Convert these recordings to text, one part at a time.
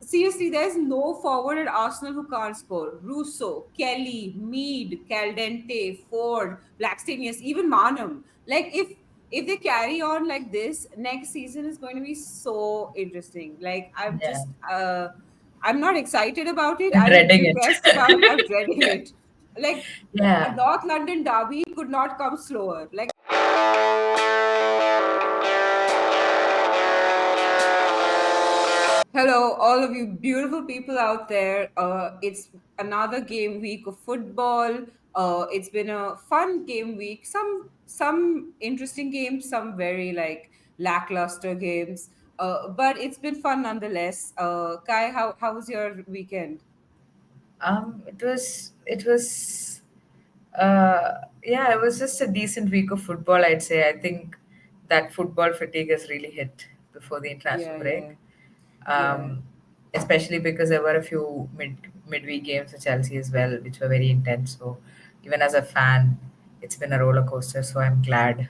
seriously, there's no forward at Arsenal who can't score. Russo, Kelly, Mead, Caldente, Ford, Blackstenius, even Manum. Like if they carry on like this, next season is going to be so interesting. Like Yeah. I'm not excited about it. I'm I'm dreading depressed about it. I'm it. dreading it. Like a Yeah. North London derby could not come slower. Like hello, all of you beautiful people out there. It's another game week of football. It's been a fun game week. Some interesting games, some very like lackluster games. But it's been fun nonetheless. Kai, how was your weekend? Yeah, it was just a decent week of football, I'd say. I think that football fatigue has really hit before the international Yeah, yeah, break. yeah, Um, Especially because there were a few midweek games for Chelsea as well, which were very intense. So even as a fan, it's been a roller coaster. So I'm glad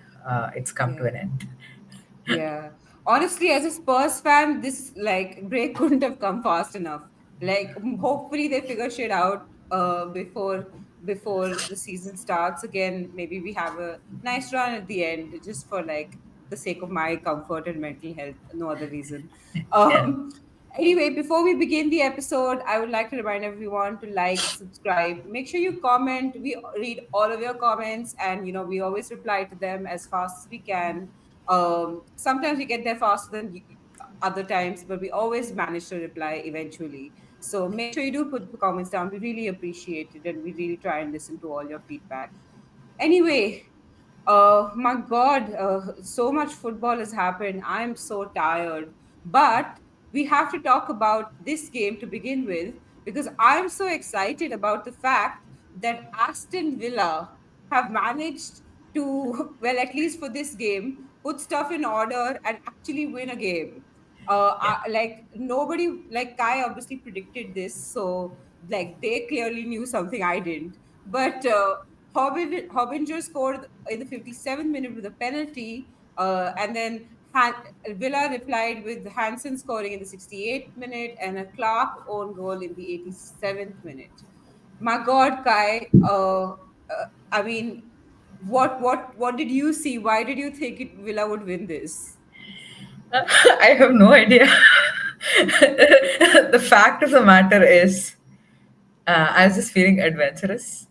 it's come to yeah. an end. Yeah. Honestly, as a Spurs fan, this like break couldn't have come fast enough. Like hopefully they figure shit out before the season starts again. Maybe we have a nice run at the end just for like the sake of my comfort and mental health, no other reason. Yeah. Um Anyway, before we begin the episode, I would like to remind everyone to like, subscribe, make sure you comment. We read all of your comments and we always reply to them as fast as we can. Sometimes we get there faster than other times, but we always manage to reply eventually. So make sure you do put the comments down. We really appreciate it and we really try and listen to all your feedback. Anyway, my God, so much football has happened. I'm so tired. But we have to talk about this game to begin with because I'm so excited about the fact that Aston Villa have managed to, well, at least for this game, put stuff in order and actually win a game. Yeah. Like nobody, like Kai obviously predicted this, so like they clearly knew something I didn't. But Hobbinger scored in the 57th minute with a penalty, and then Villa replied with Hansen scoring in the 68th minute and a Clark own goal in the 87th minute. My God, Kai, I mean, what did you see? Why did you think Villa would win this? I have no idea. The fact of the matter is, I was just feeling adventurous.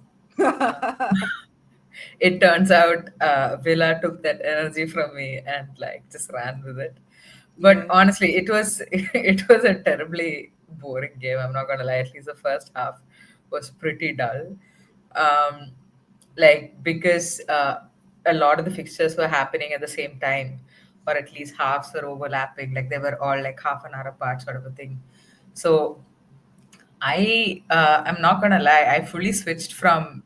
It turns out Villa took that energy from me and like just ran with it. But Yeah, honestly, it was it was a terribly boring game. I'm not gonna lie. At least the first half was pretty dull. Um, like because a lot of the fixtures were happening at the same time, or at least halves were overlapping. Like they were all like half an hour apart, sort of a thing. So I'm not gonna lie, I fully switched from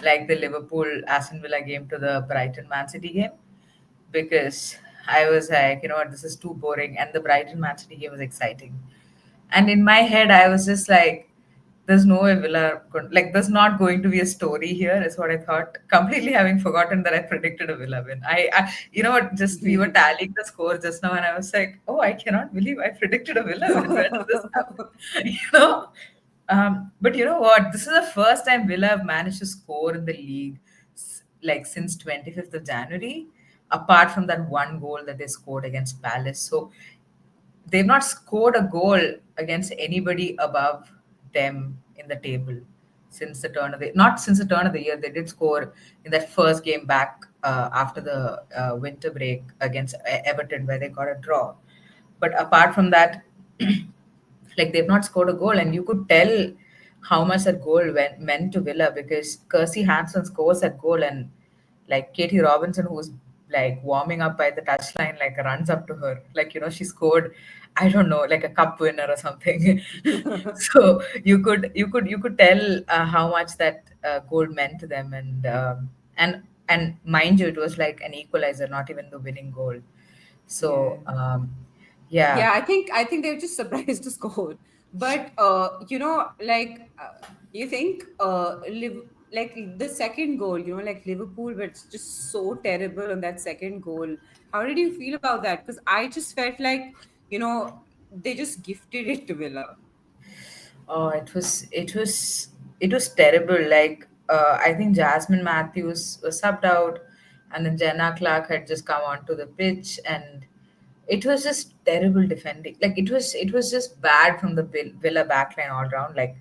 like the Liverpool Aston Villa game to the Brighton Man City game because I was like, you know what, this is too boring, and the Brighton Man City game was exciting. And in my head, I was just like, there's no way like, there's not going to be a story here, is what I thought. Completely having forgotten that I predicted a Villa win. You know what, just we were tallying the score just now, and I was like, oh, I cannot believe I predicted a Villa win. When did this happen? You know? But you know what? This is the first time Villa have managed to score in the league like since 25th of January, apart from that one goal that they scored against Palace. So they've not scored a goal against anybody above them in the table since the turn of the not since the turn of the year. They did score in that first game back after the winter break against Everton, where they got a draw. But apart from that, like they've not scored a goal, and you could tell how much that goal meant to Villa because Kirsty Hansen scores that goal, and like Katie Robinson, who's like warming up by the touchline, like runs up to her, like she scored, I don't know, like a cup winner or something. So you could tell how much that goal meant to them, and mind you, it was like an equalizer, not even the winning goal. yeah. So yeah. Yeah, I think they were just surprised to score. But like you think like the second goal, like Liverpool were just so terrible on that second goal. How did you feel about that? Because I just felt like, you know, they just gifted it to Villa. Oh, it was terrible. Like I think Jasmine Matthews was subbed out, and then Jenna Clark had just come onto the pitch, and it was just terrible defending. Like it was just bad from the Villa backline all round. Like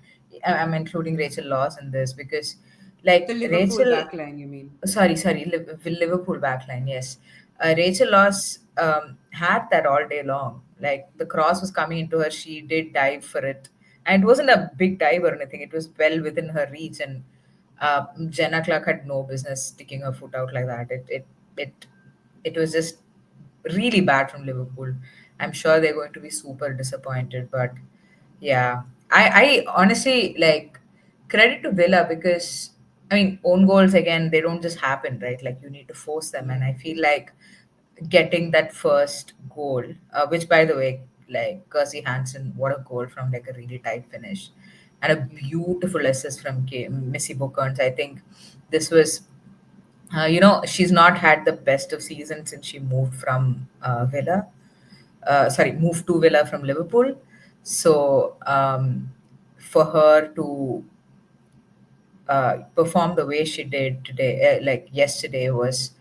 I'm including Rachel Laws in this because, The like Liverpool Rachel, backline, you mean? sorry, Liverpool backline, yes. Rachel Laws had that all day long. Like the cross was coming into her, she did dive for it, and it wasn't a big dive or anything. It was well within her reach, and Jenna Clark had no business sticking her foot out like that. It it was just really bad from Liverpool. I'm sure they're going to be super disappointed, but yeah, I honestly like credit to Villa because I mean own goals again they don't just happen, right? Like you need to force them, and Yeah. I feel like getting that first goal, which by the way, like Kersey Hansen, what a goal from like a really tight finish, and a Yeah. beautiful assist from Missy Bookers. I think this was she's not had the best of seasons since she moved from Villa. Sorry, moved to Villa from Liverpool. So for her to perform the way she did today, like yesterday, was,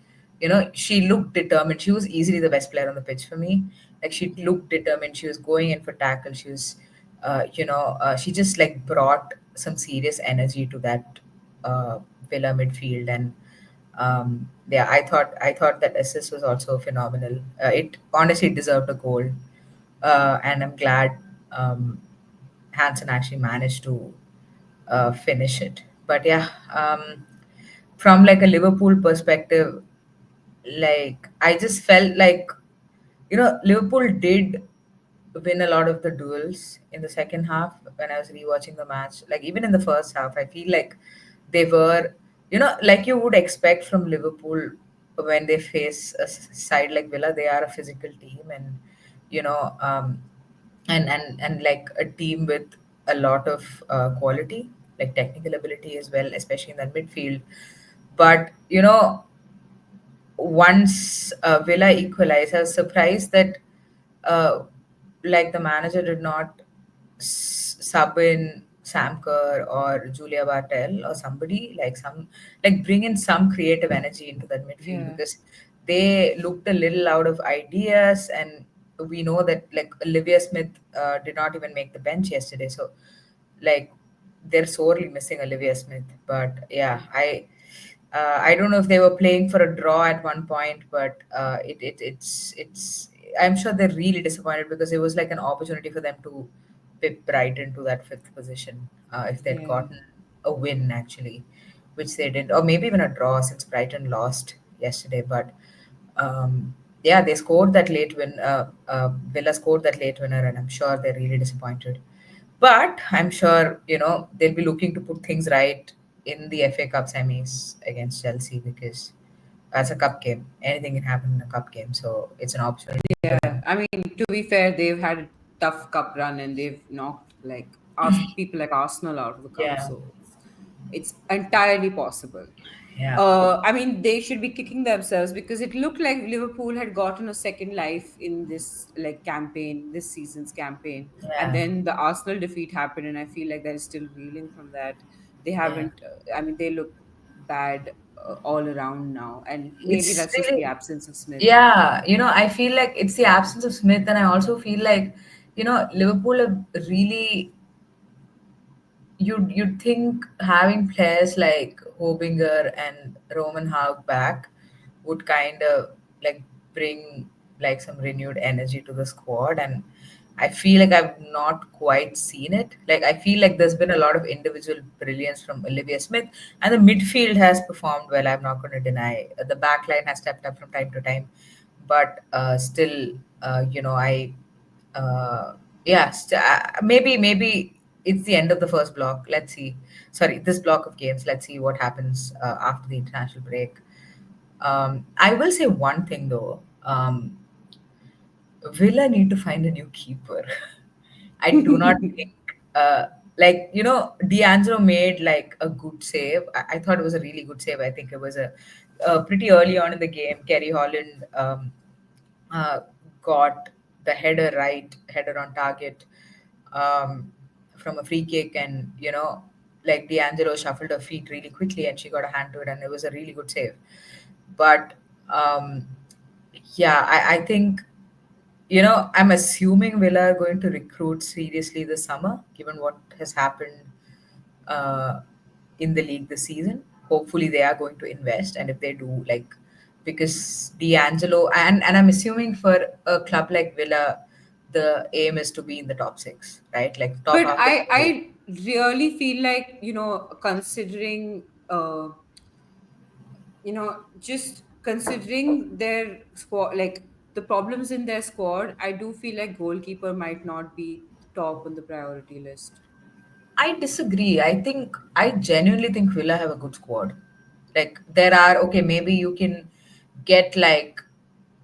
she looked determined. She was easily the best player on the pitch for me. Like she Yeah. looked determined. She was going in for tackle. She was, she just like brought some serious energy to that Villa midfield, and yeah, I thought that assist was also phenomenal. It honestly deserved a goal, and I'm glad Hansen actually managed to finish it. But yeah, from like a Liverpool perspective, like I just felt like Liverpool did win a lot of the duels in the second half when I was rewatching the match. Like even in the first half, I feel like they were, like you would expect from Liverpool when they face a side like Villa, they are a physical team, and you know, and like a team with a lot of quality, like technical ability as well, especially in that midfield. But once Villa equalized, I was surprised that like the manager did not sub in Sam Kerr or Julia Bartel or somebody like bring in some creative energy into that midfield Yeah. because they looked a little out of ideas, and we know that like Olivia Smith did not even make the bench yesterday, so like they're sorely missing Olivia Smith. But yeah, I don't know if they were playing for a draw at one point, but it's I'm sure they're really disappointed because it was like an opportunity for them to pip Brighton to that fifth position if they'd Yeah. gotten a win actually, which they didn't, or maybe even a draw since Brighton lost yesterday. But yeah, they scored that late win. Villa scored that late winner, and I'm sure they're really disappointed. But I'm sure, they'll be looking to put things right in the FA Cup semis against Chelsea because that's a cup game. Anything can happen in a cup game. So it's an opportunity for Yeah. them. I mean, to be fair, they've had a tough cup run and they've knocked like people like Arsenal out of the cup. Yeah. So it's entirely possible. Yeah. I mean, they should be kicking themselves because it looked like Liverpool had gotten a second life in this like campaign, this season's campaign, and Yeah. then the Arsenal defeat happened, and I feel like they're still reeling from that. They Yeah. haven't. I mean, they look bad all around now, and maybe It's that's just the really, absence of Smith. yeah, I feel like it's the absence of Smith, and I also feel like, Liverpool have really you'd think having players like Hobinger and Roman Haug back would kind of like bring like some renewed energy to the squad, and I feel like I've not quite seen it. Like I feel like there's been a lot of individual brilliance from Olivia Smith, and the midfield has performed well. I'm not going to deny the back line has stepped up from time to time, but still, I yeah, maybe it's the end of the first block. Let's see. Sorry, this block of games. Let's see what happens after the international break. I will say one thing though. Villa need to find a new keeper. I do not think, D'Angelo made like a good save. I thought it was a really good save. I think it was a pretty early on in the game. Kerry Holland uh, got the header on target, um, from a free kick, and like D'Angelo shuffled her feet really quickly, and she got a hand to it, and it was a really good save. But um, yeah, I think I'm assuming Villa are going to recruit seriously this summer, given what has happened uh, in the league this season. Hopefully, they are going to invest, and if they do, like, because D'Angelo, and I'm assuming for a club like Villa, the aim is to be in the top six, right? Like top But half of the table. I really feel like, considering, just considering their squad, like the problems in their squad, I do feel like goalkeeper might not be top on the priority list. I disagree. I genuinely think Villa have a good squad. Like there are okay, maybe you can get like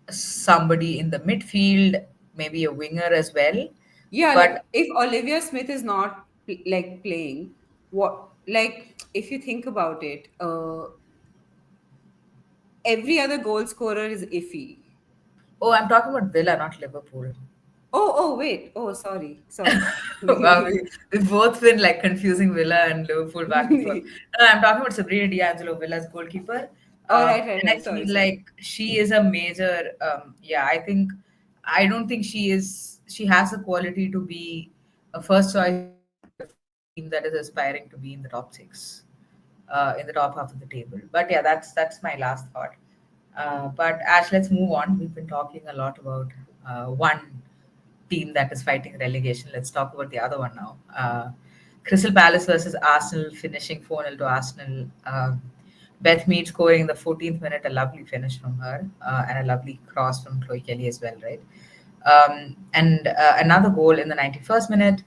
somebody in the midfield, maybe a winger as well. Yeah, like But if Olivia Smith is not like playing, what, like if you think about it, every other goal scorer is iffy. oh, I'm talking about Villa, not Liverpool. Oh, wait. Oh, sorry. Wow, we've both been like confusing Villa and Liverpool back and forth. No, I'm talking about Sabrina D'Angelo, Villa's goalkeeper. Oh, right, And I right. Sorry, feel sorry. like she is a major, yeah, I don't think she has the quality to be a first choice goalkeeper for a team that is aspiring to be in the top six, in the top half of the table. But yeah, that's my last thought. But Ash, let's move on. We've been talking a lot about one team that is fighting relegation. Let's talk about the other one now. Crystal Palace versus Arsenal, finishing 4-0 to Arsenal. Beth Mead scoring in the 14th minute, a lovely finish from her, and a lovely cross from Chloe Kelly as well, right? And another goal in the 91st minute,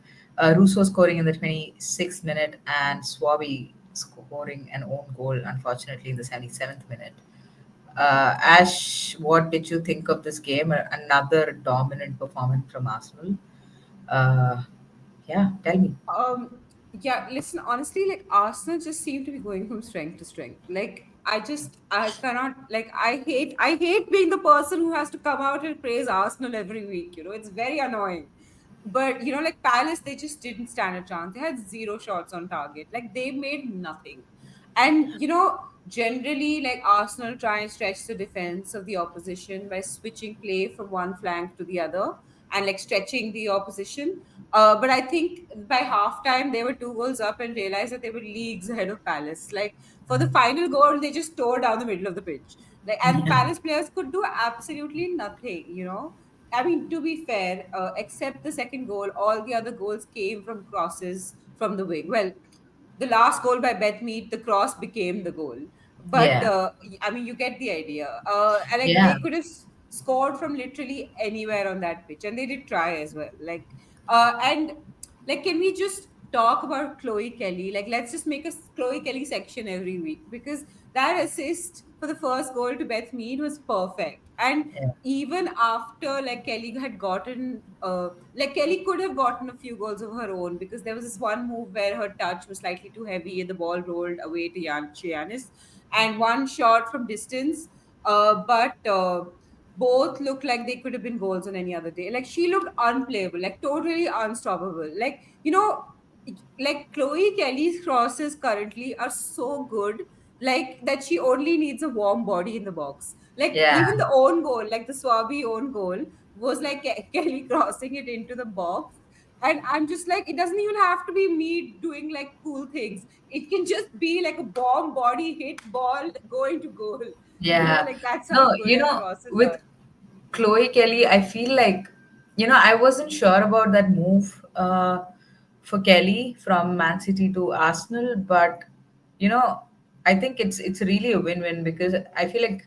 Russo scoring in the 26th minute, and Swaby scoring an own goal, unfortunately, in the 77th minute. Ash, what did you think of this game? Another dominant performance from Arsenal. Uh, yeah, tell me. Yeah, listen, honestly, like Arsenal just seem to be going from strength to strength. Like I cannot, like I hate being the person who has to come out and praise Arsenal every week. It's very annoying. But like Palace, they just didn't stand a chance. They had zero shots on target. Like they made nothing. And generally, like Arsenal try and stretch the defense of the opposition by switching play from one flank to the other and like stretching the opposition. But I think by halftime they were 2 goals up and realized that they were leagues ahead of Palace. Like for the final goal, they just tore down the middle of the pitch. Like, and the Palace players could do absolutely nothing. I mean, to be fair, except the second goal, all the other goals came from crosses from the wing. Well, the last goal by Bethmead, the cross became the goal. But Yeah, I mean, you get the idea. And like yeah, they could have scored from literally anywhere on that pitch, and they did try as well. Like, and like, can we just talk about Chloe Kelly? Like, let's just make a Chloe Kelly section every week because that assist for the first goal to Beth Mead was perfect. And yeah, even after like Kelly had gotten like Kelly could have gotten a few goals of her own because there was this one move where her touch was slightly too heavy and the ball rolled away to Giannis, and one shot from distance, but both looked like they could have been goals on any other day. Like she looked unplayable, like totally unstoppable. Like like Chloe Kelly's crosses currently are so good, like that she only needs a warm body in the box. Like yeah, even the own goal, like the Swabi own goal, was like Kelly crossing it into the box. And I'm just like, it doesn't even have to be me doing like cool things. It can just be like a bomb body hit ball going to goal. yeah. Like that's how No, good her crosses with are. Chloe Kelly, I feel like, I wasn't sure about that move for Kelly from Man City to Arsenal, but you know, I think it's really a win-win because I feel like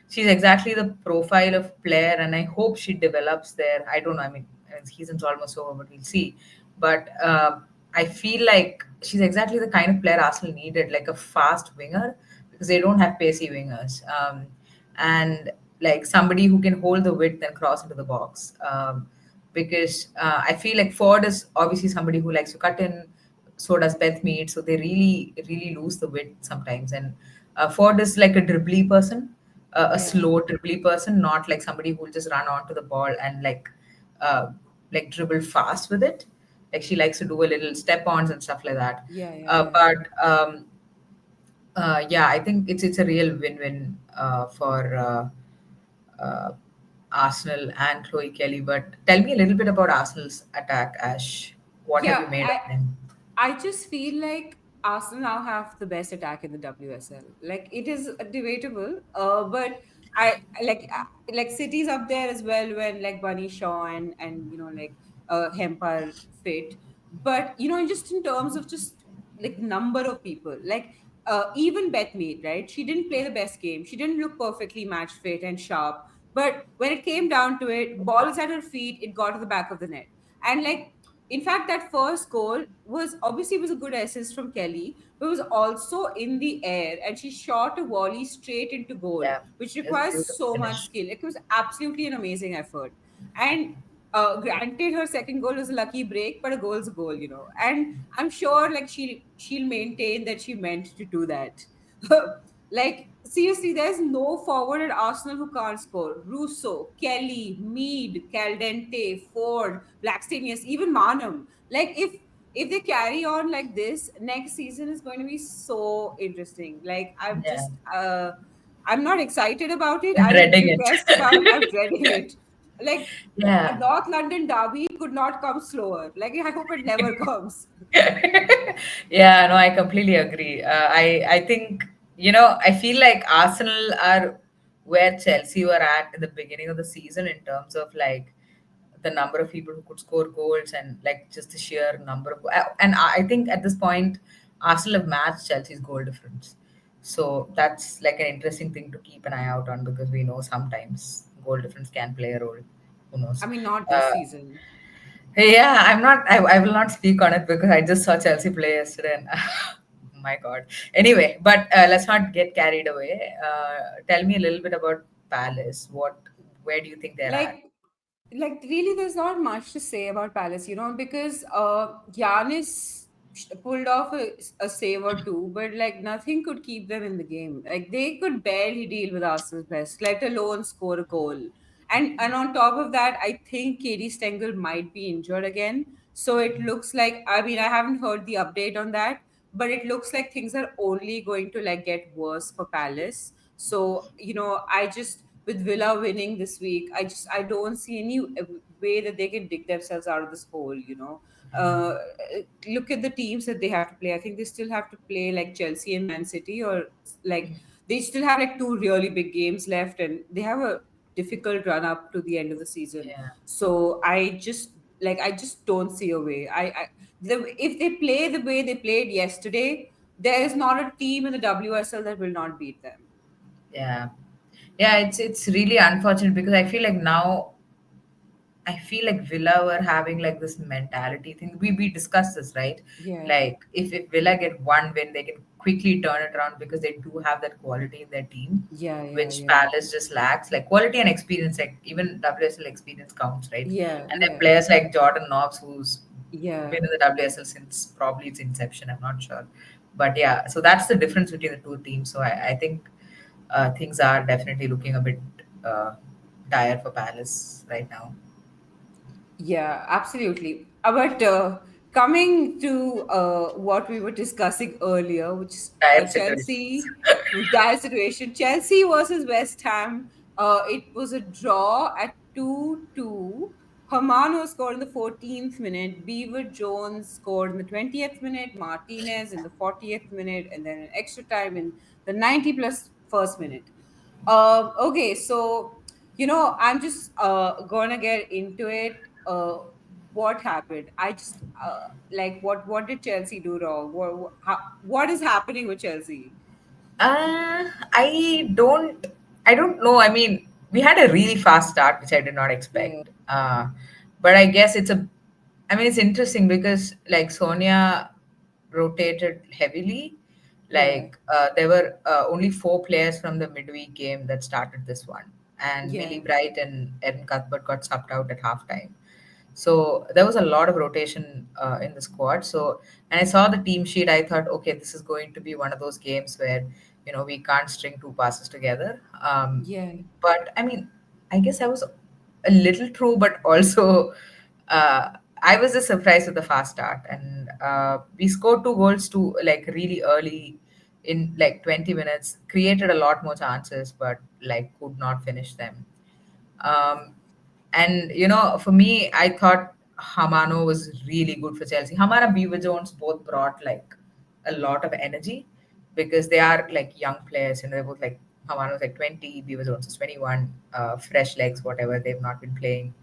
she's exactly the profile of player, and I hope she develops there. I don't know. I mean, season's almost over, but we'll see. But I feel like she's exactly the kind of player Arsenal needed, like a fast winger, because they don't have pacey wingers. And like somebody who can hold the width and cross into the box. Because I feel like Ford is obviously somebody who likes to cut in. So does Beth Mead. So they really, really lose the width sometimes. And Ford is like a dribbly person, a Yeah. slow dribbly person, not like somebody who will just run onto the ball and like uh, like dribble fast with it. Like she likes to do a little step ons and stuff like that. Yeah, yeah, Uh, yeah. but yeah, I think it's a real win-win for uh, Arsenal and Chloe Kelly. But tell me a little bit about Arsenal's attack, Ash. What have Yeah, you made of them? I just feel like Arsenal now have the best attack in the WSL. Like it is debatable, but like City's up there as well when like Bunny Shaw and like Hempar fit. But just in terms of just like number of people, like even Beth Mead, right? She didn't play the best game. She didn't look perfectly match fit and sharp. But when it came down to it, ball is at her feet. It got to the back of the net, and like in fact, that first goal was a good assist from Kelly, but it was also in the air, and she shot a volley straight into goal, Yeah, which it was a requires beautiful so much finish. skill. It was absolutely an amazing effort, and granted, her second goal was a lucky break, but a goal's a goal. And I'm sure, like she'll maintain that she meant to do that. Like seriously, there's no forward at Arsenal who can't score. Russo, Kelly, Mead, Caldente, Ford, Blackstenius, even Manam. Like if they carry on like this, next season is going to be so interesting. Like Yeah, I'm not excited about it. I'm I'm dreading depressed about it. it. I'm dreading it. Like a Yeah. North London derby could not come slower. Like I hope it never comes. Yeah, no, I completely agree. I think I feel like Arsenal are where Chelsea were at in the beginning of the season in terms of like the number of people who could score goals and like just the sheer number of and I think at this point Arsenal have matched Chelsea's goal difference. So that's like an interesting thing to keep an eye out on because we know sometimes goal difference can play a role. Who knows? I mean, not this Uh, season. yeah, I'm not. I will not speak on it because I just saw Chelsea play yesterday, and my God. Anyway, but let's not get carried away. Tell me a little bit about Palace. Where do you think they're at? Like really there's not much to say about Palace, because Giannis pulled off a save or two, but like nothing could keep them in the game. Like they could barely deal with Arsenal's best, let alone score a goal. And on top of that, I think Katie Stengel might be injured again. So it looks like, I mean, I haven't heard the update on that, but it looks like things are only going to like get worse for Palace. So, I just with Villa winning this week, I don't see any way that they can dig themselves out of this hole. Uh, Look at the teams that they have to play. I think they still have to play like Chelsea and Man City, or like they still have like two really big games left, and they have a difficult run up to the end of the season. Yeah, So I just don't see a way. If they play the way they played yesterday, there is not a team in the WSL that will not beat them. yeah, yeah. It's really unfortunate because I feel like Villa were having like this mentality thing. We discussed this, right? Yeah, Like if Villa get one win, they can quickly turn it around because they do have that quality in their team, yeah, yeah, which yeah. Palace just lacks. Like quality and experience, like even WSL experience counts, right? Yeah, And then yeah, players like Jordan Nobbs, who's yeah, been in the WSL since probably its inception. I'm not sure, but yeah. So that's the difference between the two teams. So I think things are definitely looking a bit uh, dire for Palace right now. yeah, absolutely. But coming to what we were discussing earlier, which is Dire situations. Chelsea, dire situation, Chelsea versus West Ham. It was a draw at 2-2. Hermano scored in the 14th minute. Beaver Jones scored in the 20th minute. Martinez in the 40th minute, and then an extra time in the 90 plus first minute. Okay, so I'm just gonna get into it. What happened? I just like what did Chelsea do wrong? What is happening with Chelsea? I don't know. I mean, we had a really fast start, which I did not Yeah, expect. But I guess I mean, it's interesting because like Sonia rotated heavily. yeah, Like there were only four players from the midweek game that started this one, and Millie yeah, Bright and Erin Cuthbert got subbed out at halftime. So there was a lot of rotation in the squad. So, and I saw the team sheet. I thought, okay, this is going to be one of those games where we can't string two passes together. yeah, But I mean, I guess I was. a little true, but also I was just surprised with the fast start, and we scored two goals to like really early in like 20 minutes, created a lot more chances, but like could not finish them. Um, and for me, I thought Hamano was really good for Chelsea. Hamana Beaver Jones both brought like a lot of energy because they are like young players. They're both like Hamano was like 20, Beaver Jones is 21, fresh legs, whatever. They've not been playing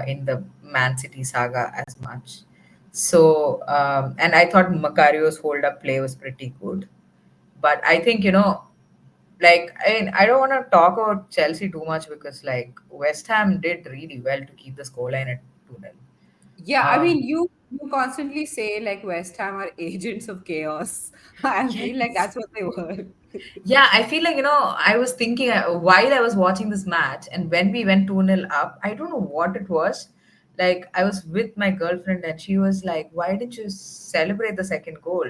in the Man City saga as much. So, and I thought Macario's hold up play was pretty good. But I think, like, I don't want to talk about Chelsea too much because, like, West Ham did really well to keep the scoreline at 2-0. Yeah, I mean, Um, you constantly say like West Ham are agents of chaos. I feel like yes. that's what they were. Yeah, I feel like, I was thinking while I was watching this match, and when we went 2-0 up, I don't know what it was. Like, I was with my girlfriend, and she was like, "Why didn't you celebrate the second goal?"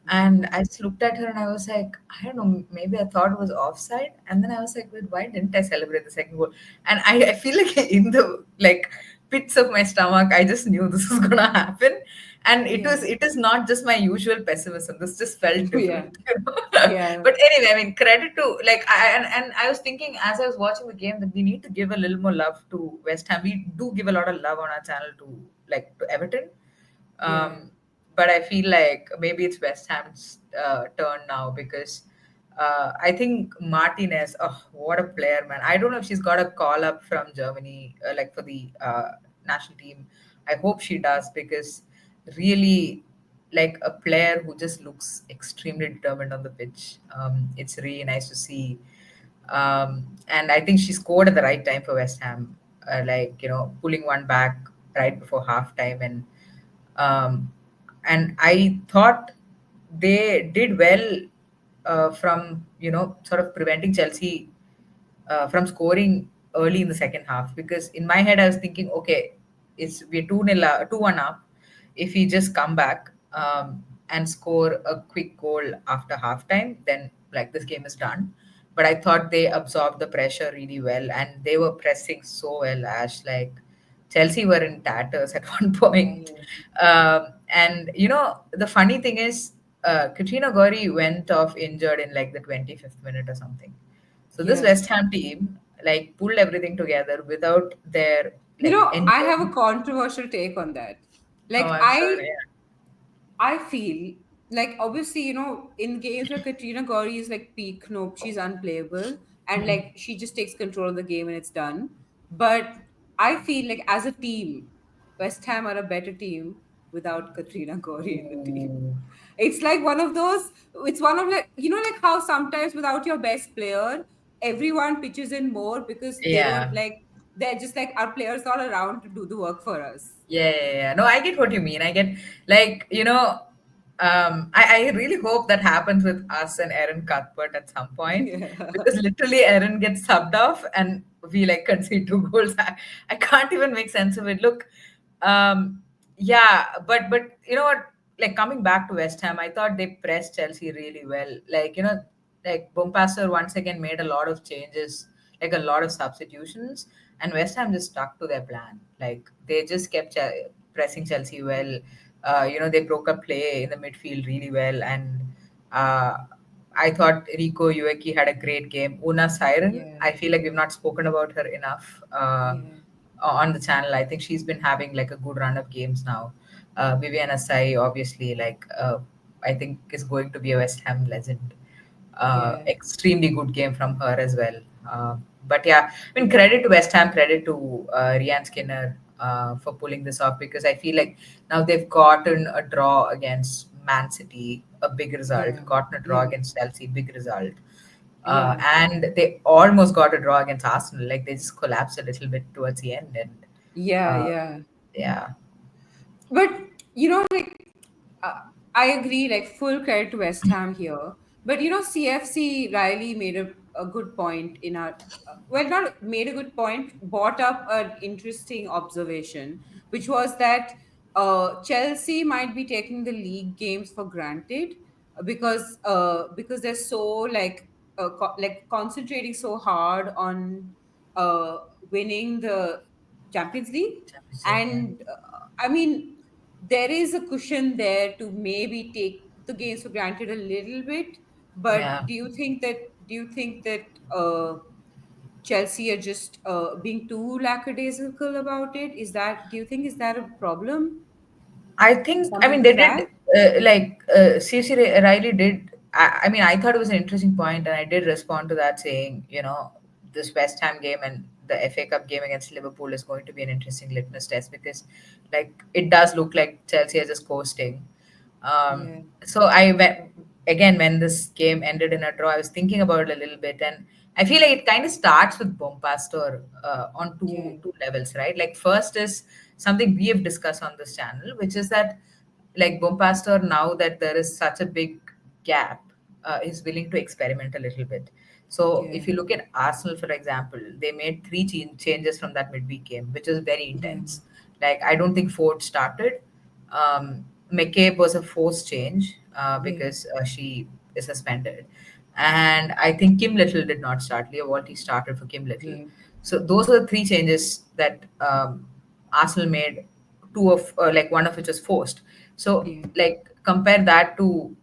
And I just looked at her and I was like, I don't know, maybe I thought it was offside. And then I was like, wait, why didn't I celebrate the second goal? And I feel like in the like pits of my stomach, I just knew this was gonna happen. And Yeah, it is not just my usual pessimism. This just felt yeah, different, you know. yeah, But anyway, I mean, credit to like and I was thinking as I was watching the game that we need to give a little more love to West Ham. We do give a lot of love on our channel to like to Everton. yeah, Um, but I feel like maybe it's West Ham's turn now because I think Martinez, oh, what a player, man. I don't know if she's got a call up from Germany, like for the national team. I hope she does because really, like a player who just looks extremely determined on the pitch. It's really nice to see. And I think she scored at the right time for West Ham, like, pulling one back right before halftime um, and I thought they did well from sort of preventing Chelsea from scoring early in the second half because in my head I was thinking, okay, we're 2-0 2-1 up. If we just come back and score a quick goal after halftime, then like this game is done. But I thought they absorbed the pressure really well and they were pressing so well, Ash. Like Chelsea were in tatters at one yeah, point. yeah. And the funny thing is, Katrina Gori went off injured in like the 25th minute or something. So this Yeah. West Ham team like pulled everything together without their You like know, I have a engine. controversial take on that. Oh, Like I'm sure. I I feel like obviously, in games where Katrina Gauri is like peak, no, she's unplayable and Yeah. like she just takes control of the game and it's done. But I feel like as a team, West Ham are a better team without Katrina Gauri in the team. Ooh. It's like one of those, it's one of like, like how sometimes without your best player, everyone pitches in more because they don't Yeah. like, they're just like, our players not around to do the work for us. Yeah. No, I get what you mean. I get like, I really hope that happens with us and Aaron Cuthbert at some point Yeah. because literally Aaron gets subbed off and we like concede two goals. I can't even make sense of it. Look, yeah, but you know what? Like coming back to West Ham, I thought they pressed Chelsea really well. Like, like Bompasser once again made a lot of changes, like a lot of substitutions and West Ham just stuck to their plan. Like they just kept pressing Chelsea well. They broke up play in the midfield really well, and uh, I thought Rico Ueki had a great game. Una Siren, Yeah. I feel like we've not spoken about her enough Yeah. on the channel. I think she's been having like a good run of games now. Vivian Asai, obviously, I think is going to be a West Ham legend. Yeah. Extremely good game from her as well. But yeah, I mean, credit to West Ham, credit to Rian Skinner for pulling this off because I feel like now they've gotten a draw against Man City, a big result, Yeah. gotten a draw Yeah. against Chelsea, big result. Yeah. And they almost got a draw against Arsenal. Like they just collapsed a little bit towards the end. And Yeah. uh, Yeah. yeah, But like uh, I agree, like full credit to West Ham here. But CFC Riley made a good point in our well, not made a good point, brought up an interesting observation, which was that Chelsea might be taking the league games for granted because they're so like like concentrating so hard on winning the Champions League. Champions League, yeah. And I mean, there is a cushion there to maybe take the games for granted a little bit. But Yeah. do you think that Chelsea are just being too lackadaisical about it? Do you think is that a problem? I think, I Something mean, to they did, flag? CC Riley did. I mean, I thought it was an interesting point, and I did respond to that saying, this West Ham game and the FA Cup game against Liverpool is going to be an interesting litmus test because, like, it does look like Chelsea are just coasting. Yeah, So I went again when this game ended in a draw. I was thinking about it a little bit, and I feel like it kind of starts with Bompastor on yeah, two levels, right? Like first is something we have discussed on this channel, which is that like Bompastor, now that there is such a big gap, is willing to experiment a little bit. So yeah, if you look at Arsenal, for example, they made three changes from that midweek game, which is very yeah, intense. Like I don't think Ford started. McCabe was a forced change yeah, because she is suspended. And I think Kim Little did not start. Leo Walty started for Kim Little. yeah, So those are the three changes that Arsenal made, two of like one of which was forced. So yeah, like compare that to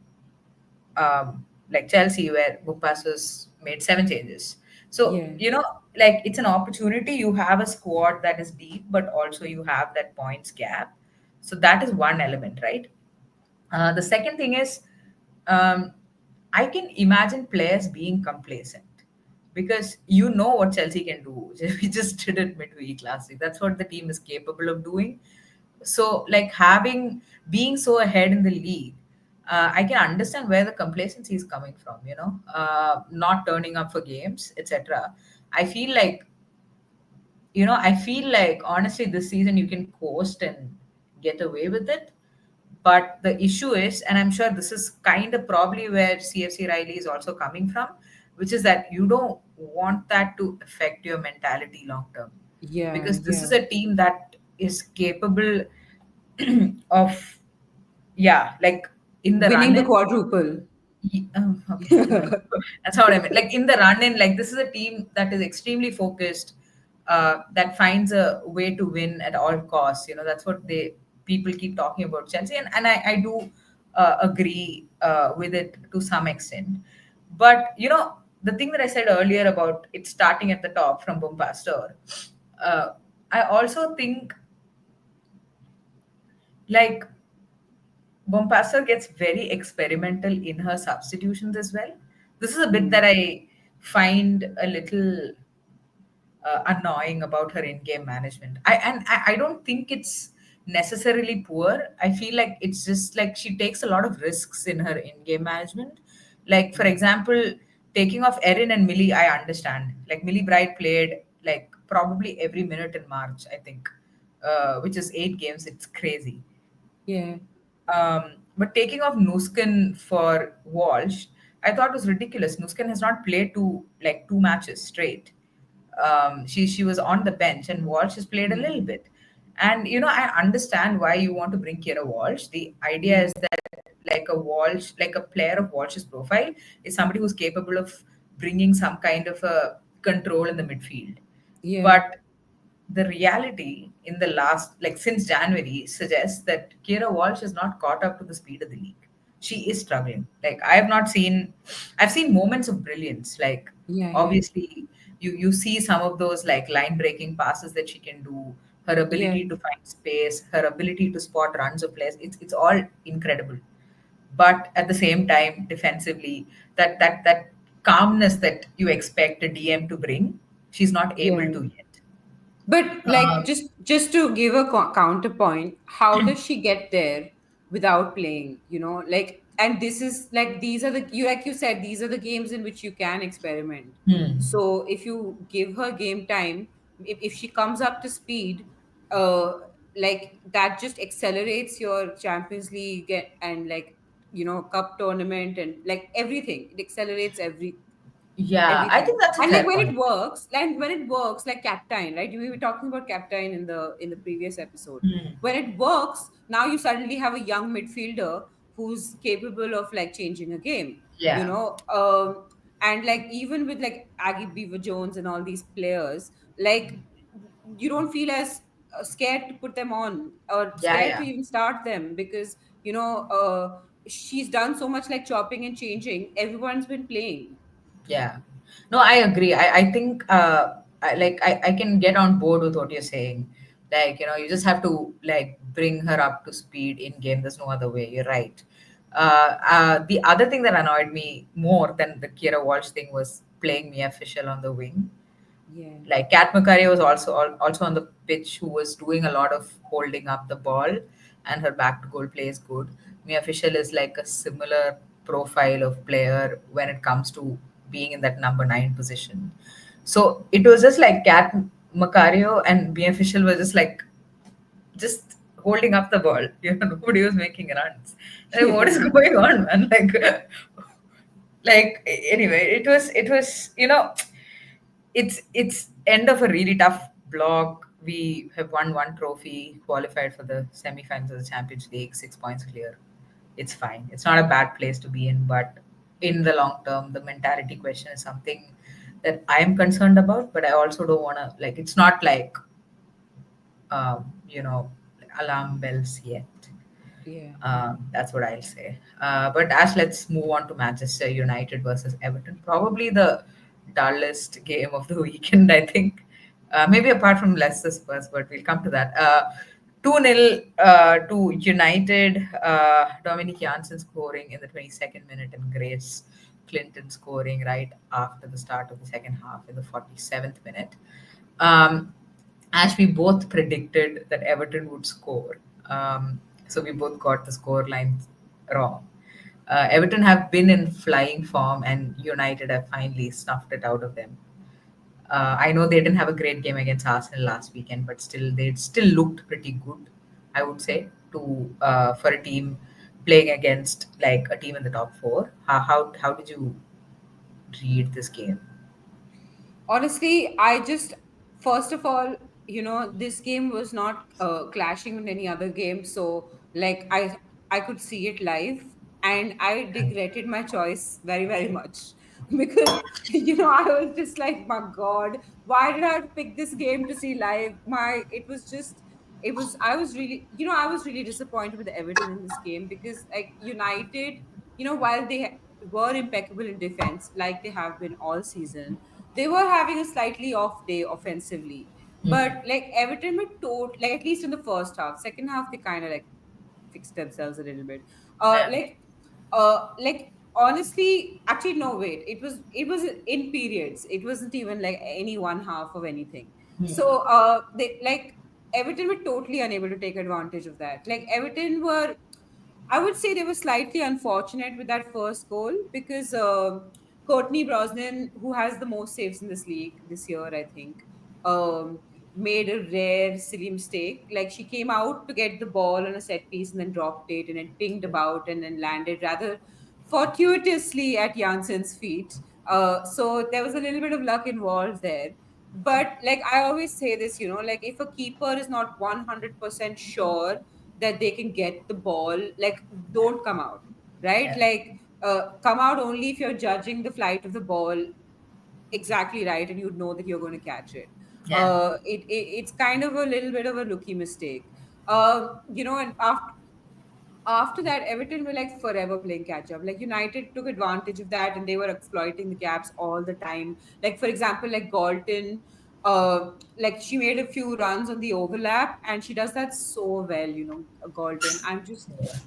like Chelsea, where Bupassos made seven changes. So, yeah, like it's an opportunity. You have a squad that is deep, but also you have that points gap. So that is one element, right? The second thing is, um, I can imagine players being complacent because you know what Chelsea can do. We just did it midweek last week. That's what the team is capable of doing. So, like having being so ahead in the league, I can understand where the complacency is coming from. Not turning up for games, etc. I feel like I feel like honestly this season you can coast and get away with it. But the issue is, and I'm sure this is kind of probably where CFC Riley is also coming from, which is that you don't want that to affect your mentality long term. yeah, Because this is yeah. a team that is capable of, yeah, like in the Winning run the in, quadruple. Okay, that's how I meant. Like in the run in, like this is a team that is extremely focused, that finds a way to win at all costs. That's what they people keep talking about Chelsea, and I do agree with it to some extent. But the thing that I said earlier about it starting at the top from Bombastor, uh, I also think like Bompastor gets very experimental in her substitutions as well. This is a bit Hmm. that I find a little annoying about her in-game management. I don't think it's necessarily poor. I feel like it's just like she takes a lot of risks in her in-game management. Like for Yeah, example, taking off Erin and Millie, I understand. Like Millie Bright played like probably every minute in March, I think, which is 8 games. It's crazy. yeah, But taking off Nuskin for Walsh, I thought was ridiculous. Nuskin has not played two matches straight. She was on the bench, and Walsh has played a yeah, little bit. And I understand why you want to bring Kira Walsh. The idea yeah, is that like a Walsh, like a player of Walsh's profile, is somebody who's capable of bringing some kind of a control in the midfield. yeah, But the reality in the last, like since January, suggests that Kira Walsh has not caught up to the speed of the league. She is struggling. Like I've seen moments of brilliance. Like yeah, yeah, obviously, you see some of those like line breaking passes that she can do. Her yeah, ability to find space, her ability to spot runs of players. It's all incredible. But at the same time, defensively, that calmness that you expect a DM to bring, she's not able yeah. to yet. But like Um, just to give a counterpoint, how does she get there without playing? Like, and this is like these are the you like you said these are the games in which you can experiment. Hmm. So if you give her game time, if she comes up to speed, uh, like that just accelerates your Champions League and like cup tournament and like everything. It accelerates Yeah, I everything. think that's a And like fair point. when it works like captain, right? We were talking about captain in the previous episode. Hmm. When it works, now you suddenly have a young midfielder who's capable of like changing a game, you Yeah. know um and like even with like Aggie Beaver Jones and all these players, like you don't feel as scared to put them on or Yeah, scared to yeah. even start them, because she's done so much like chopping and changing. Everyone's been playing. Yeah. No, I agree. I think I can get on board with what you're saying. Like, you just have to like bring her up to speed in game. There's no other way. You're right. The other thing that annoyed me more than the Kira Walsh thing was playing Mia Fischel on the wing. Yeah. Like Kat McCurry was also on the pitch, who was doing a lot of holding up the ball, and her back to goal play is good. Mia Fischel is like a similar profile of player when it comes to being in that number 9 position. So it was just like Kat Macario and Mia Fischel were just holding up the ball. Nobody was making runs. Like, what is Yeah. going on, man? Like anyway, it was it's end of a really tough block. We have won one trophy, qualified for the semi-finals of the Champions League, 6 points clear. It's fine. It's not a bad place to be in, but in the long term, the mentality question is something that I'm concerned about. But I also don't want to like. It's not like you know alarm bells yet. Yeah. That's what I'll say. But Ash, let's move on to Manchester United versus Everton. Probably the dullest game of the weekend, I think. Maybe apart from Leicester Spurs, but we'll come to that. 2-0 to United. Dominic Janssen scoring in the 22nd minute and Grace Clinton scoring right after the start of the second half in the 47th minute. Um, as we both predicted that Everton would score. So we both got the score lines wrong. Everton have been in flying form, and United have finally snuffed it out of them. I know they didn't have a great game against Arsenal last weekend, but still, they still looked pretty good, I would say, to for a team playing against like a team in the top four. How did you read this game? Honestly, I just, first of all, this game was not clashing with any other game. So, like, I could see it live, and I regretted my choice very, very much because, I was just like, my God, why did I have to pick this game to see live? It was just, I was really, I was really disappointed with Everton in this game because, like, United, while they were impeccable in defense, like they have been all season, they were having a slightly off day offensively. Hmm. But like Everton were like at least in the first half. Second half they kind of like fixed themselves a little bit. Uh Yeah. like like honestly, actually no, wait. It was in periods. It wasn't even like any one half of anything. So they like Everton were totally unable to take advantage of that. Like Everton were, I would say they were slightly unfortunate with that first goal because Courtney Brosnan, who has the most saves in this league this year, I think, um, made a rare silly mistake. Like she came out to get the ball on a set piece and then dropped it and then pinged about and then landed rather fortuitously at Janssen's feet. So there was a little bit of luck involved there. But like I always say this, like if a keeper is not 100% sure that they can get the ball, like don't come out, right? Yeah. Like come out only if you're judging the flight of the ball exactly right and you know that you're going to catch it. Yeah. It's kind of a little bit of a rookie mistake. And after that, Everton were like forever playing catch up. Like United took advantage of that and they were exploiting the gaps all the time. Like for example, like Galton, like she made a few runs on the overlap and she does that so well, Galton.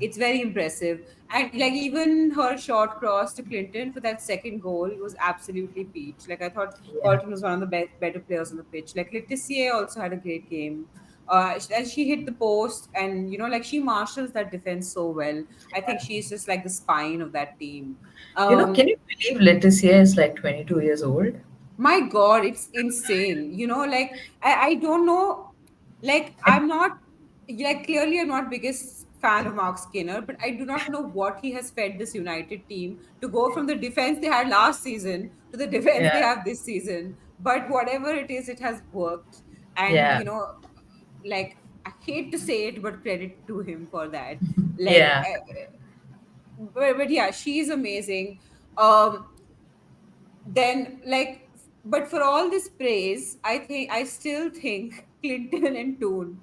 It's very impressive. And like even her short cross to Clinton for that second goal was absolutely peach. Like I thought Yeah. Galton was one of the better players on the pitch. Like Leticia also had a great game, and she hit the post and like she marshals that defense so well. I think she's just like the spine of that team. Can um you believe Leticia is like 22 years old? my God, it's insane. Like I don't know, like I'm not, like clearly I'm not biggest fan of Mark Skinner, but I do not know what he has fed this United team to go from the defense they had last season to the defense they Yeah. have this season. But whatever it is, it has worked. And Yeah. like I hate to say it, but credit to him for that. Like, Yeah. but yeah, she's amazing. Um, then like, but for all this praise, I still think Clinton and Toon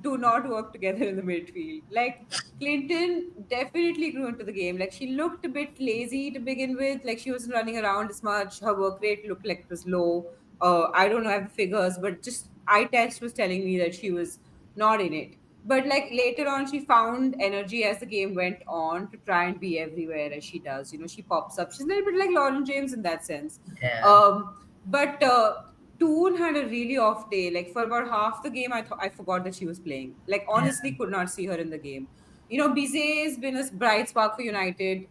do not work together in the midfield. Like Clinton definitely grew into the game. Like she looked a bit lazy to begin with. Like she wasn't running around as much. Her work rate looked like it was low. I don't know, I have the figures, but just eye test was telling me that she was not in it. But like later on, she found energy as the game went on to try and be everywhere as she does. She pops up. She's a little bit like Lauren James in that sense. Yeah, But Toon had a really off day. Like for about half the game, I forgot that she was playing. Like yeah. honestly, could not see her in the game. Bizet has been a bright spark for United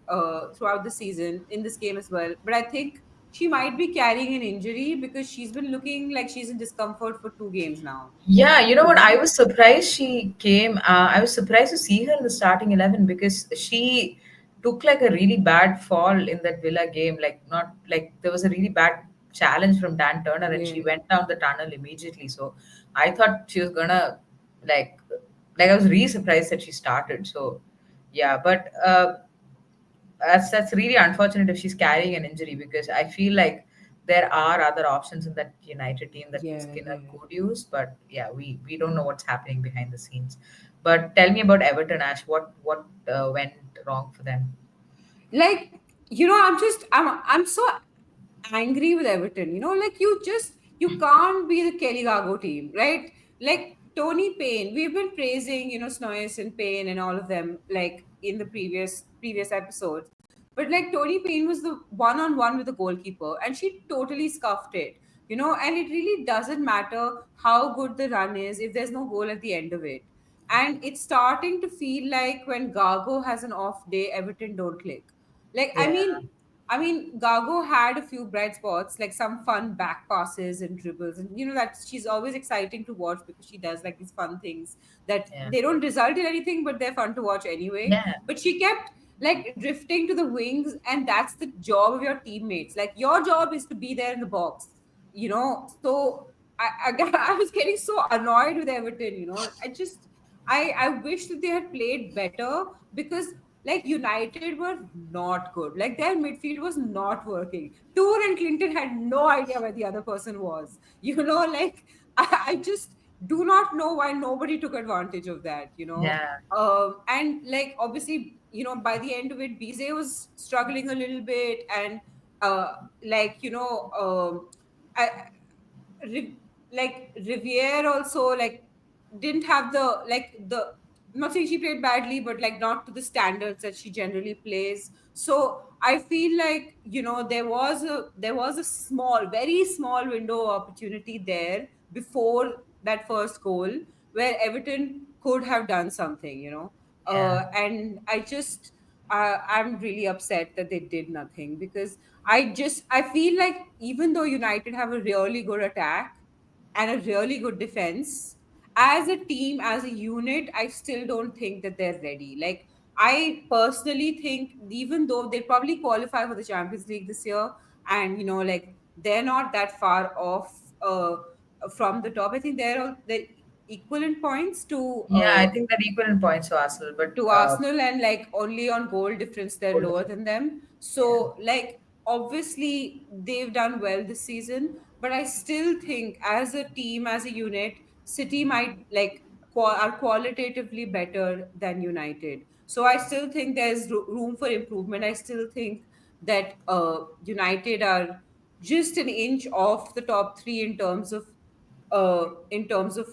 throughout the season in this game as well. But I think she might be carrying an injury because she's been looking like she's in discomfort for 2 games now. Yeah, you know You what? I know? was surprised she came. I was surprised to see her in the starting 11 because she took like a really bad fall in that Villa game. Like, not like there was a really bad challenge from Dan Turner and she Yeah. went down the tunnel immediately. So I thought she was gonna, like, I was really surprised that she started. So, yeah, but that's really unfortunate if she's carrying an injury because I feel like there are other options in that United team that Yeah, Skinner yeah. could use, but yeah, we don't know what's happening behind the scenes. But tell me about Everton, Ash. What went wrong for them? Like, I'm so angry with Everton. Like you can't be the Kelly Gago team, right? Like Tony Payne, we've been praising, Snoyes and Payne and all of them, like in the previous episodes. But like Tony Payne was the one-on-one with the goalkeeper, and she totally scuffed it. And it really doesn't matter how good the run is if there's no goal at the end of it. And it's starting to feel like when Gago has an off day, Everton don't click. Like, I Yeah, mean, I mean, Gago had a few bright spots, like some fun back passes and dribbles, and that she's always exciting to watch because she does like these fun things that yeah, they don't result in anything, but they're fun to watch anyway. yeah, But she kept like drifting to the wings, and that's the job of your teammates. Like your job is to be there in the box. So I was getting so annoyed with Everton. I wish that they had played better because like United were not good. Like their midfield was not working. Tour and Clinton had no idea where the other person was. Like I just do not know why nobody took advantage of that. yeah, And like obviously, by the end of it, Bize was struggling a little bit, and like I, like Riviere also like didn't have the I'm not saying she played badly, but like not to the standards that she generally plays. So I feel like there was a small, very small window of opportunity there before that first goal where Everton could have done something. yeah, And I'm really upset that they did nothing because I feel like even though United have a really good attack and a really good defense, as a team, as a unit, I still don't think that they're ready. Like I personally think even though they probably qualify for the Champions League this year, and like they're not that far off from the top. I think they're equal in points yeah. I think that equal in points to Arsenal, but to Arsenal, and like only on goal difference they're goal lower difference. than them. Yeah, So like obviously they've done well this season, but I still think as a team, as a unit, City might like are qualitatively better than United. So I still think there's room for improvement. I still think that United are just an inch off the top three in terms of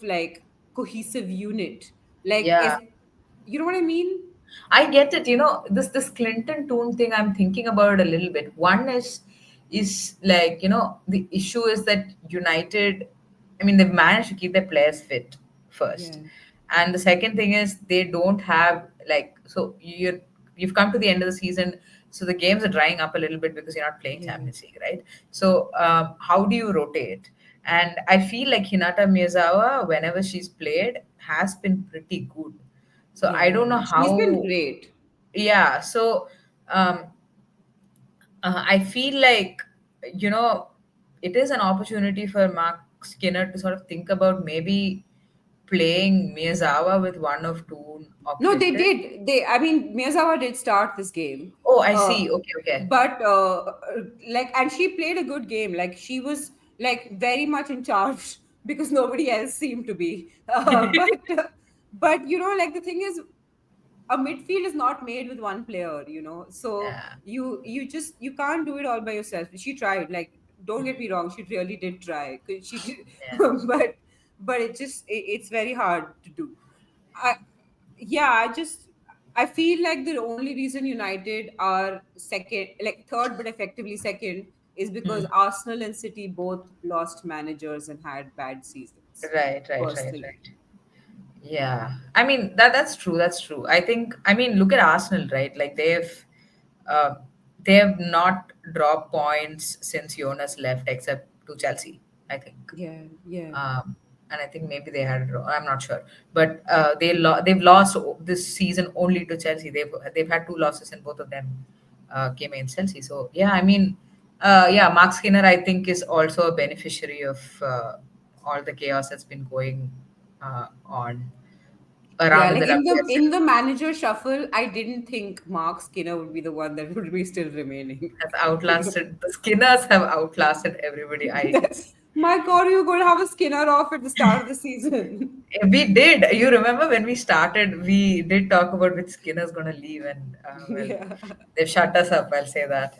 like cohesive unit. Like yeah. is you know what I mean? I get it. This Clinton tone thing. I'm thinking about it a little bit. One is like the issue is that United. I mean, they've managed to keep their players fit first, Yeah, and the second thing is they don't have like so you've come to the end of the season, so the games are drying up a little bit because you're not playing yeah, Champions League, right? So how do you rotate? And I feel like Hinata Miyazawa, whenever she's played, has been pretty good. So I yeah. don't know She's been how. great. Yeah. So um, I feel like you know it is an opportunity for Mark Skinner to sort of think about maybe playing Miyazawa with one of Toon or No, they Clinton. did. I mean, Miyazawa did start this game. Oh, I Uh, see. Okay, okay. but like, and she played a good game. Like, she was. like very much in charge because nobody else seemed to be. But like the thing is, a midfield is not made with one player, so Yeah. you can't do it all by yourself. She tried, like, don't get me wrong, she really did try. 'Cause she did, Yeah. but it's very hard to do. I Yeah, I feel like the only reason United are second, like third but effectively second, is because Hmm. Arsenal and City both lost managers and had bad seasons, Right, right, right, personally. right. Yeah, I mean that's true. That's true. I think. I mean, look at Arsenal, right? Like uh, they have not dropped points since Jonas left, except to Chelsea. I think. Yeah, yeah, And I think maybe they had a draw. I'm not sure, but they've lost this season only to Chelsea. They've had two losses, and both of them came against Chelsea. So yeah, I mean, yeah, Mark Skinner I think is also a beneficiary of all the chaos that's been going on around yeah. in Like the in the WSL. manager shuffle, I didn't think Mark Skinner would be the one that would be still remaining. Has outlasted the Skinners have outlasted everybody, I That, guess. my God, you're going to have a Skinner off at the start of the season. We did. You remember when we started, we did talk about which Skinner's going to leave, and well, Yeah. they've shut us up. I'll say that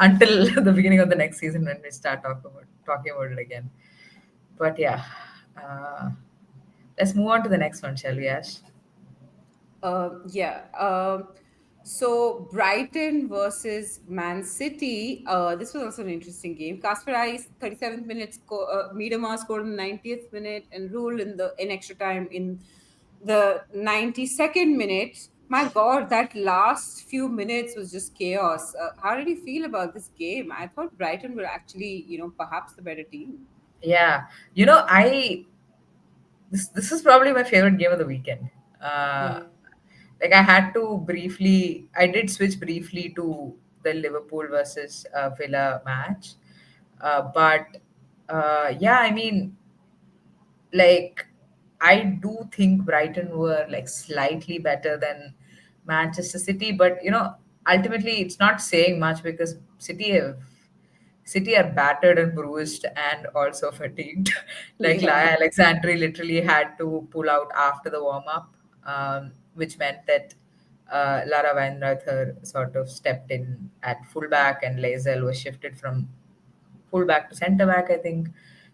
until the beginning of the next season when we start talking about it again. But yeah, uh, let's move on to the next one, shall we, Ash? Yeah. So Brighton versus Man City. This was also an interesting game. Kasper Ice, 37th minute, Miedema scored in the 90th minute, and Rule in extra time in the 92nd minute. My God, that last few minutes was just chaos. How did you feel about this game? I thought Brighton were actually, perhaps the better team. Yeah, you know, this is probably my favorite game of the weekend. Uh, Yeah, like I did switch briefly to the Liverpool versus Villa match, but yeah, I mean, like I do think Brighton were like slightly better than Manchester City, but ultimately it's not saying much because City are battered and bruised and also fatigued. Like yeah, Alexandri literally had to pull out after the warm up, which meant that Lara Weinreuther sort of stepped in at fullback and Lazel was shifted from fullback to centre back, I think.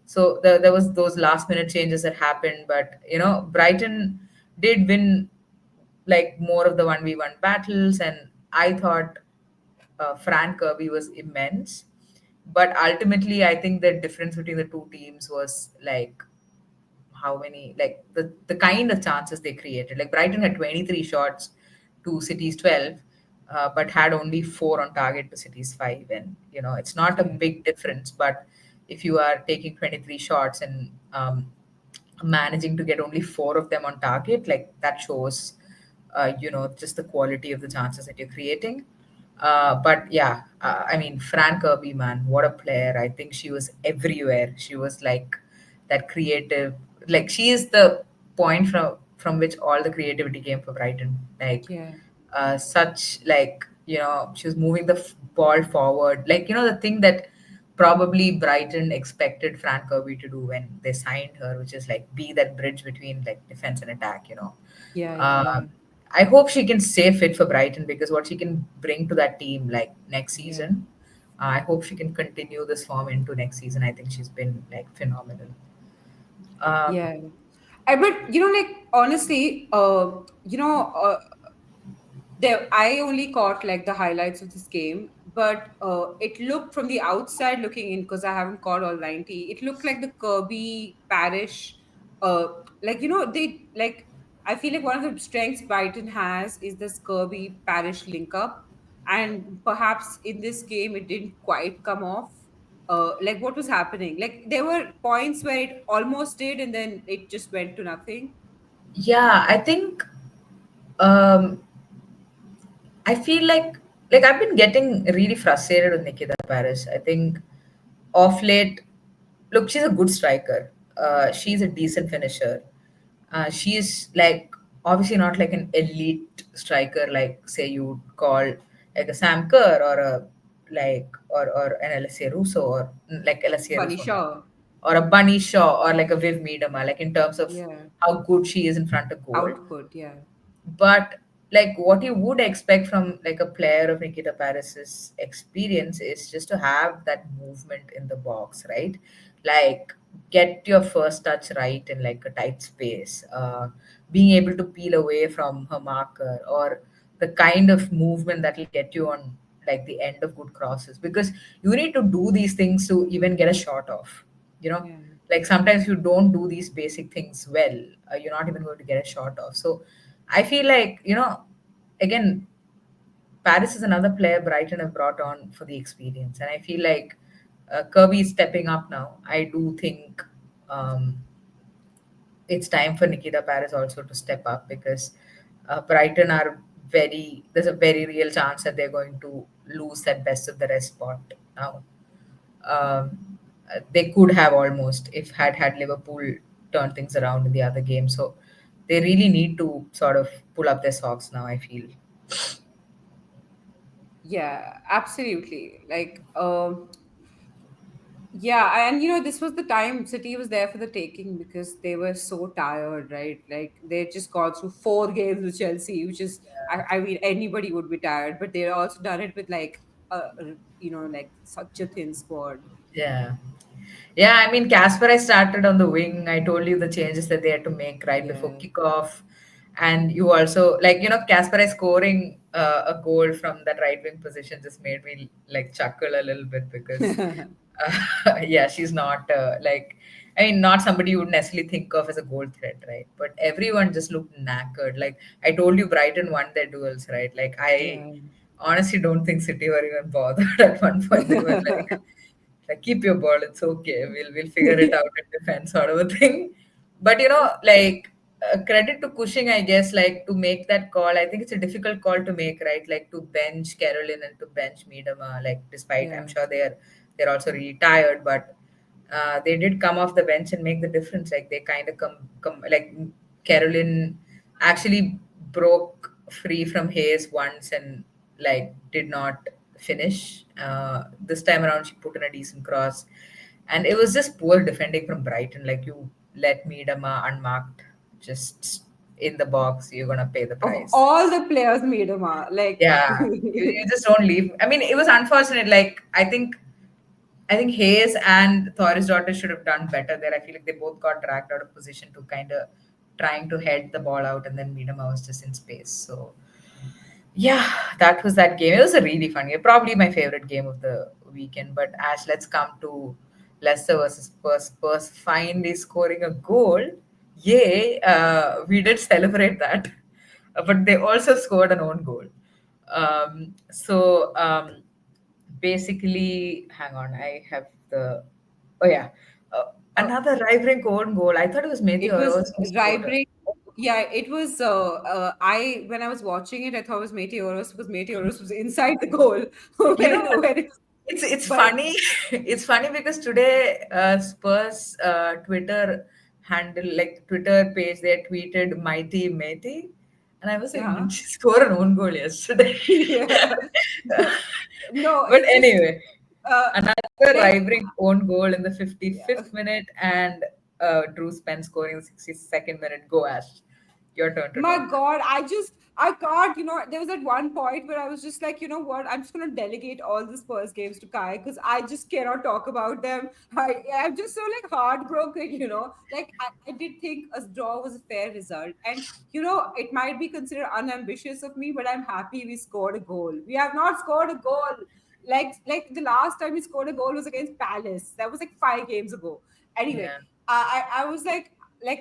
So there was those last minute changes that happened, but Brighton did win like more of the 1v1 battles, and I thought Fran Kirby was immense. But ultimately, I think the difference between the two teams was like how many, like the kind of chances they created. Like Brighton had 23 shots to City's 12, but had only four on target to City's five. And, it's not a yeah, big difference, but if you are taking 23 shots and managing to get only four of them on target, like that shows, just the quality of the chances that you're creating. But yeah, I mean, Fran Kirby, man, what a player. I think she was everywhere. She was like that creative, like she is the point from which all the creativity came for Brighton. Like, yeah, such like, she was moving the ball forward. Like, the thing that probably Brighton expected Fran Kirby to do when they signed her, which is like be that bridge between like defense and attack. yeah, yeah, Uh, yeah, I hope she can stay fit for Brighton because what she can bring to that team like next yeah. season, I hope she can continue this form into next season. I think she's been like phenomenal. Um, Yeah. But like honestly, there I only caught like the highlights of this game, but it looked from the outside looking in, because I haven't caught all 90. It looked like the Kirby Parish, uh, like they like. I feel like one of the strengths Brighton has is this Kirby Parish link up, and perhaps in this game it didn't quite come off. Like what was happening? Like there were points where it almost did, and then it just went to nothing. yeah, I think um, I feel like I've been getting really frustrated with Nikita Paris. I think off late, look, she's a good striker. She's a decent finisher. She's like obviously not like an elite striker, like say you would call like a Sam Kerr or a like or an Alessia Russo or like Alessia Bunny Russo, not, Shaw. or a Bunny Shaw or like a Viv Miedema, like in terms of Yeah. how good she is in front of goal. Output. Yeah. But like what you would expect from like a player of Nikita Paris's experience is just to have that movement in the box, right? Like get your first touch right in like a tight space, being able to peel away from her marker, or the kind of movement that will get you on like the end of good crosses, because you need to do these things to even get a shot off, you know. Yeah. Like sometimes you don't do these basic things well, you're not even going to get a shot off. So I feel like, again, Paris is another player Brighton have brought on for the experience. And I feel like Kirby is stepping up now. I do think um, it's time for Nikita Paris also to step up, because Brighton are there's a very real chance that they're going to lose that best of the rest spot now. They could have almost, if had Liverpool turned things around in the other game. So they really need to sort of pull up their socks now, I feel. Yeah, absolutely. Yeah, and this was the time City was there for the taking because they were so tired, right? Like they just gone through 4 games with Chelsea, which is, I mean, anybody would be tired, but they also done it with like, like such a thin squad. Yeah. Yeah, I mean, Casper, I started on the wing. I told you the changes that they had to make right before Yeah. kickoff. And you also, like, Casper scoring a goal from that right wing position just made me like chuckle a little bit, because, yeah, she's not I mean, not somebody you would necessarily think of as a goal threat, right? But everyone just looked knackered. Like, I told you, Brighton won their duels, right? Like, I Yeah. honestly don't think City were even bothered at one point. They were like keep your ball, it's okay, we'll figure it out in defense, sort of a thing. But like, credit to Cushing, I guess, like to make that call. I think it's a difficult call to make, right? Like to bench Carolyn and to bench Miedema, like despite I'm Yeah. sure they're also really tired, but they did come off the bench and make the difference. Like they kind of come like Carolyn actually broke free from Hayes once and like did not finish. This time around, she put in a decent cross, and it was just poor defending from Brighton. Like you let Miedema unmarked, just in the box, you're gonna pay the Of price. all the players, Miedema, like, Yeah, you just don't leave. I mean, it was unfortunate. Like I think Hayes and Thoris daughter should have done better there. I feel like they both got dragged out of position to kind of trying to head the ball out, and then Miedema was just in space. So yeah, that was that game. It was a really fun game. Probably my favorite game of the weekend. But Ash, let's come to Leicester versus Spurs. Spurs finally scoring a goal. Yay! We did celebrate that, but they also scored an own goal. So basically, hang on, I have the. Oh yeah, uh, another rivaling own goal. I thought it was Matthew it was Oroz who scored. Rybring. Yeah, it was. I when I was watching it, I thought it was Meteoros because Meteoros was inside the goal You know what? when it's. It's But funny. It's funny because today Spurs Twitter handle, like Twitter page, they tweeted "Mighty Matey," and I was like, yeah, "Did she score an own goal yesterday?" yeah. No, But it's just anyway, uh, another like rivaling own goal in the yeah. 55th minute, and Drew Spence scoring in the 62nd minute. Go Ash, your turn to My talk. God, I can't, there was at one point where I was just like, you know what, I'm just going to delegate all the Spurs games to Kai because I just cannot talk about them. I'm just so like heartbroken, like I did think a draw was a fair result. And, it might be considered unambitious of me, but I'm happy we scored a goal. We have not scored a goal. Like the last time we scored a goal was against Palace. That was like 5 games ago. Anyway, Yeah, I was like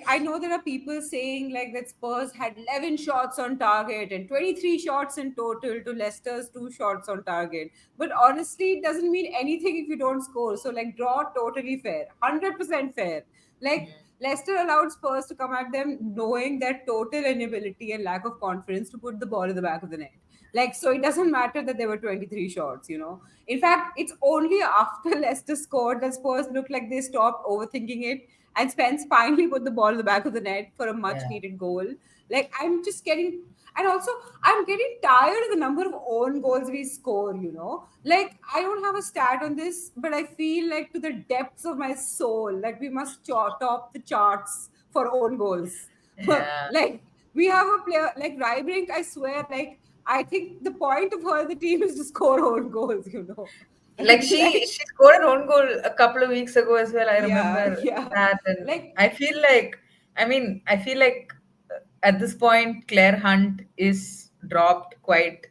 I know there are people saying like that Spurs had 11 shots on target and 23 shots in total to Leicester's 2 shots on target. But honestly, it doesn't mean anything if you don't score. So like draw totally fair, 100% fair. Like Leicester allowed Spurs to come at them knowing their total inability and lack of confidence to put the ball in the back of the net. Like so, it doesn't matter that there were 23 shots. In fact, it's only after Leicester scored that Spurs looked like they stopped overthinking it and Spence finally put the ball in the back of the net for a much yeah. needed goal. Like I'm just getting, and also I'm getting tired of the number of own goals we score, you know. Like I don't have a stat on this, but I feel like to the depths of my soul that we must top the charts for own goals. Yeah. Like we have a player like Rybrink, I swear, like I think the point of her in the team is to score own goals, you know. Like Like she scored her own goal a couple of weeks ago as well. I yeah, remember yeah. that, and Like I feel like, I feel like at this point Claire Hunt is dropped quite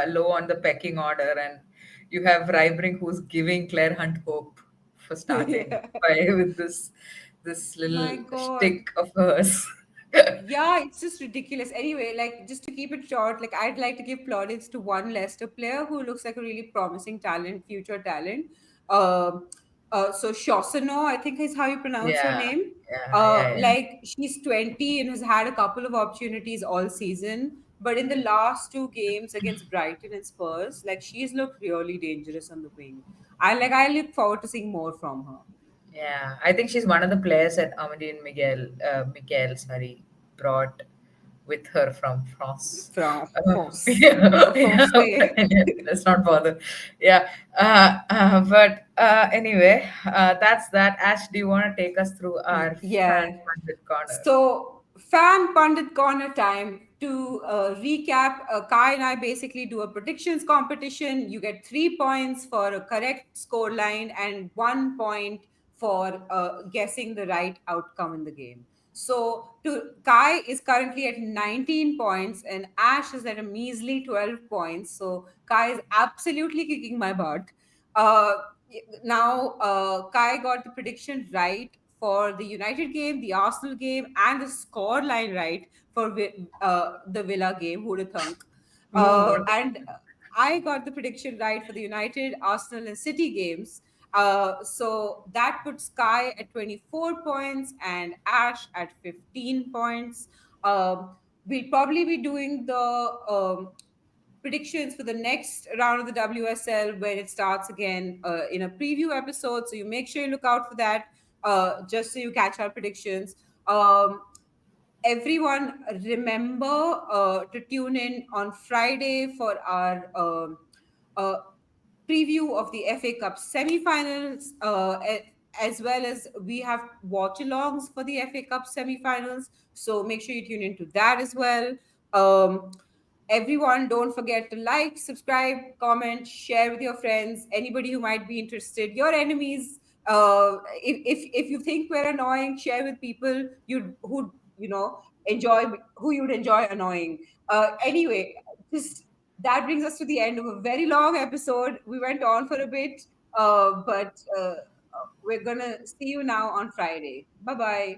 low on the pecking order, and you have Rybring who's giving Claire Hunt hope for starting yeah. by with this My little God. stick of hers. Yeah, it's just ridiculous. Anyway, like just to keep it short, like I'd like to give plaudits to one Leicester player who looks like a really promising talent, future talent. Um, so Shosano, I think is how you pronounce her Yeah, name. yeah, yeah, yeah. Like she's 20 and has had a couple of opportunities all season, but in the last two games against Brighton and Spurs, like she's looked really dangerous on the wing. I look forward to seeing more from her. Yeah, I think she's one of the players that Amadine Miguel, sorry, brought with her from France. France, Yeah, yeah, France. yeah, let's not bother. Yeah, but anyway, that's that. Ash, do you want to take us through our fan Yeah. funded corner? So, fan pundit corner time. To recap, Kai and I basically do a predictions competition. You get 3 points for a correct score line and 1 point for guessing the right outcome in the game. So, to Kai is currently at 19 points and Ash is at a measly 12 points. So, Kai is absolutely kicking my butt. Uh, Now, Kai got the prediction right for the United game, the Arsenal game, and the score line right for the Villa game. Who'd have thunk? Ooh, And I got the prediction right for the United, Arsenal, and City games. So that puts Sky at 24 points and Ash at 15 points. We'll probably be doing the predictions for the next round of the WSL when it starts again in a preview episode. So you make sure you look out for that just so you catch our predictions. Everyone, remember to tune in on Friday for our uh, preview of the FA Cup semi-finals, as well as we have watch-alongs for the FA Cup semi-finals. So make sure you tune into that as well. Um, Everyone, don't forget to like, subscribe, comment, share with your friends, anybody who might be interested, your enemies. If you think we're annoying, share with people you who enjoy, who you'd enjoy annoying. Anyway, just that brings us to the end of a very long episode. We went on for a bit, but we're gonna see you now on Friday. Bye bye.